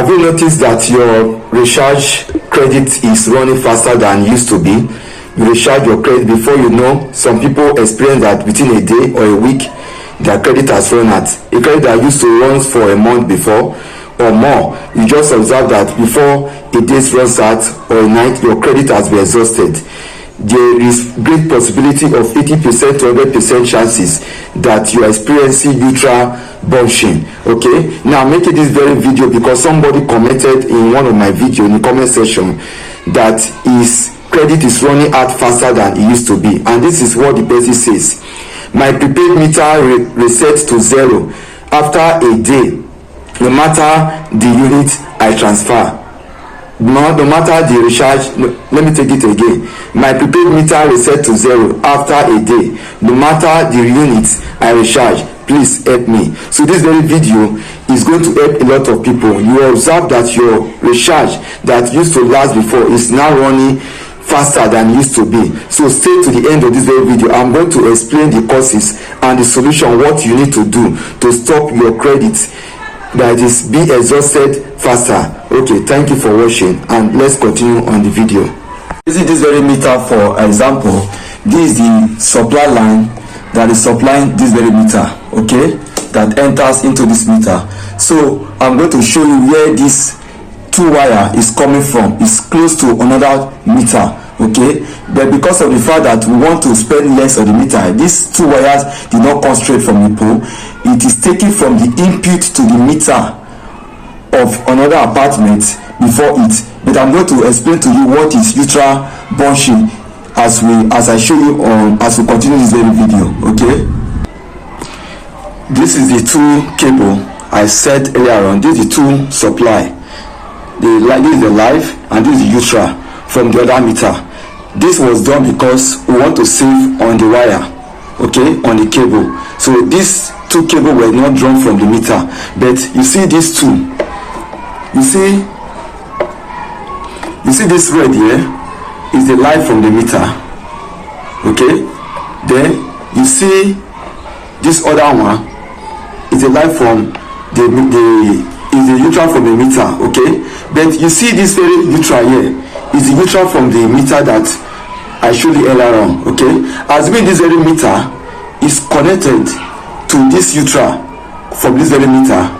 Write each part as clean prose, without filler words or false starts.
Have you noticed that your recharge credit is running faster than used to be? You recharge your credit, before you know, some people experience that within a day or a week, their credit has run out. A credit that used to run for a month before or more, you just observe that before a day runs out or a night, your credit has been exhausted. There is great possibility of 80% to 100% chances that you are experiencing neutral bunching. Okay, now I'm making this very video because somebody commented in one of my videos in the comment section that his credit is running out faster than it used to be, and this is what the person says: my prepaid meter resets to 0 after a day, no matter the unit I transfer. No matter the recharge, let me take it again. My prepaid meter reset to 0 after a day, no matter the units I recharge. Please help me. So this very video is going to help a lot of people. You observe that your recharge that used to last before is now running faster than it used to be. So stay to the end of this very video. I'm going to explain the causes and the solution, what you need to do to stop your credit that is be exhausted faster. Okay, thank you for watching, and let's continue on the video. Using this very meter for example, this is the supply line that is supplying this very meter, okay, that enters into this meter. So I'm going to show you where this two wire is coming from. It's close to another meter, okay, but because of the fact that we want to spend less on the meter, these two wires did not come straight from the pole. It is taken from the input to the meter of another apartment before it. But I'm going to explain to you what is neutral bunching as I show you on as we continue this very video. Okay, this is the two cable I said earlier on. This is the two supply. This is the live and this is the neutral from the other meter. This was done because we want to save on the wire, okay, on the cable. So these two cable were not drawn from the meter, but you see these two. You see this red here is the live from the meter, okay. Then you see this other one is the live from the neutral from the meter, okay. But you see this very neutral here is the neutral from the meter that I showed you earlier on, okay. Assuming this very meter is connected to this neutral from this very meter,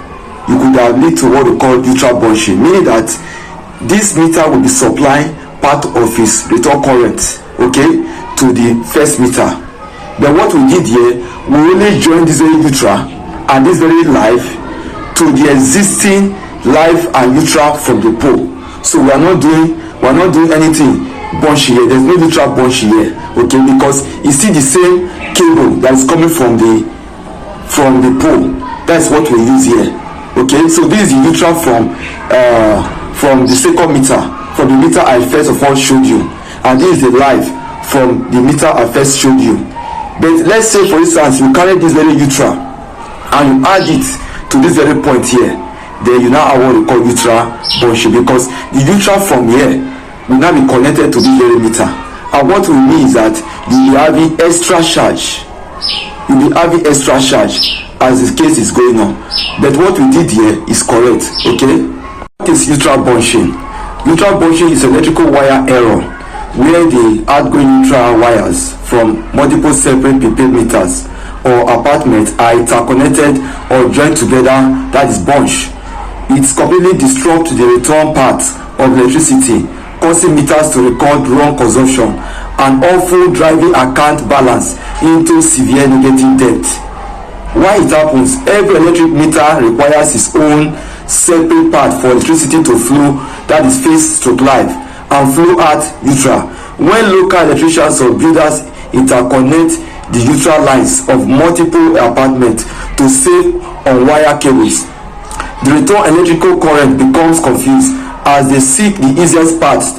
you could have lead to what we call neutral bunching, meaning that this meter will be supplying part of its return current, okay, to the first meter. But what we did here, we only joined this very neutral and this very live to the existing live and neutral from the pole. So we are not doing anything bunching here. There's no neutral bunching here, okay, because you see the same cable that is coming from the pole. That's what we use here, okay. So this is the neutral from the second meter, from the meter I first of all showed you, and this is the live from the meter I first showed you. But let's say for instance you carry this very neutral and you add it to this very point here, then you now have what we call neutral bunching, because the neutral from here will now be connected to this very meter, and what we mean is that you will be having extra charge. You'll be having extra charge as the case is going on. But what we did here is correct, okay. What is neutral bunching? Neutral bunching is electrical wire error where the outgoing neutral wires from multiple separate prepaid meters or apartments are interconnected or joined together, that is bunch. It completely disrupts the return part of electricity, causing meters to record wrong consumption and often driving account balance into severe negative debt. Why it happens? Every electric meter requires its own separate part for electricity to flow, that is phase stroke live, and flow out neutral. When local electricians or builders interconnect the neutral lines of multiple apartments to save on wire cables, the return electrical current becomes confused as they seek the easiest path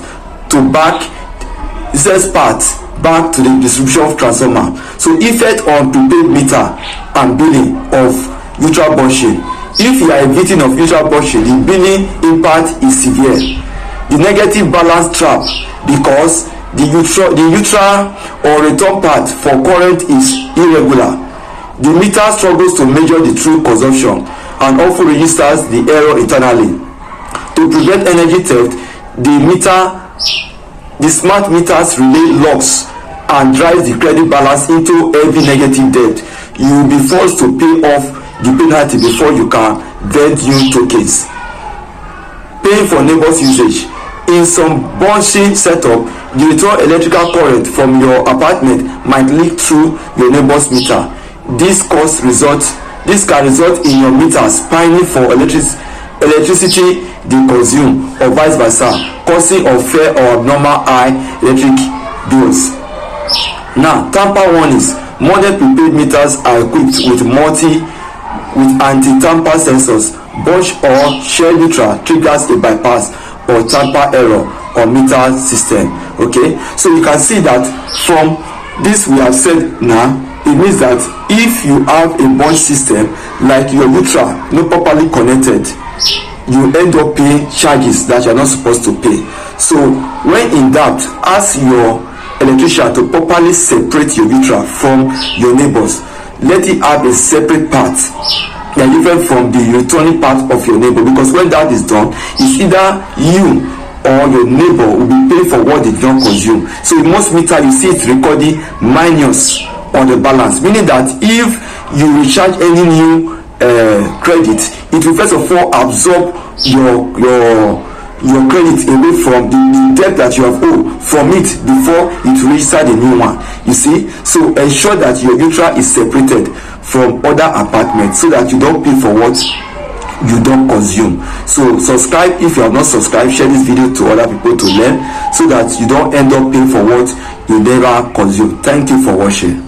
back to the distribution of transformer. So effect on prepaid meter and billing of neutral bunching. If you are a victim of neutral bunching, the billing impact is severe. The negative balance trap, because the neutral or return part for current is irregular. The meter struggles to measure the true consumption and often registers the error internally. To prevent energy theft, the smart meters relay locks and drives the credit balance into heavy negative debt. You will be forced to pay off the penalty before you can vend new tokens. Paying for neighbors usage. In some bunchy setup, the return electrical current from your apartment might leak through your neighbor's meter. This can result in your meter pining for electricity they consume, or vice versa, causing unfair or abnormal high electric bills. Now, tamper warnings. Modern prepaid meters are equipped with anti-tamper sensors. Bunch or share neutral triggers a bypass or tamper error on meter system. Okay, so you can see that from this we have said now, it means that if you have a bunch system like your neutral not properly connected, you end up paying charges that you are not supposed to pay. So when in doubt, ask your electrician to properly separate your neutral from your neighbors. Let it have a separate part that is different from the returning part of your neighbor, because when that is done, it's either you or your neighbor will be paying for what they don't consume. So in most meter you see it recording minus on the balance, meaning that if you recharge any new credit, it will first of all absorb your credit away from the debt that you have owed from it before it register the new one. You see, so ensure that your neutral is separated from other apartments so that you don't pay for what you don't consume. So subscribe if you have not subscribed. Share this video to other people to learn so that you don't end up paying for what you never consume. Thank you for watching.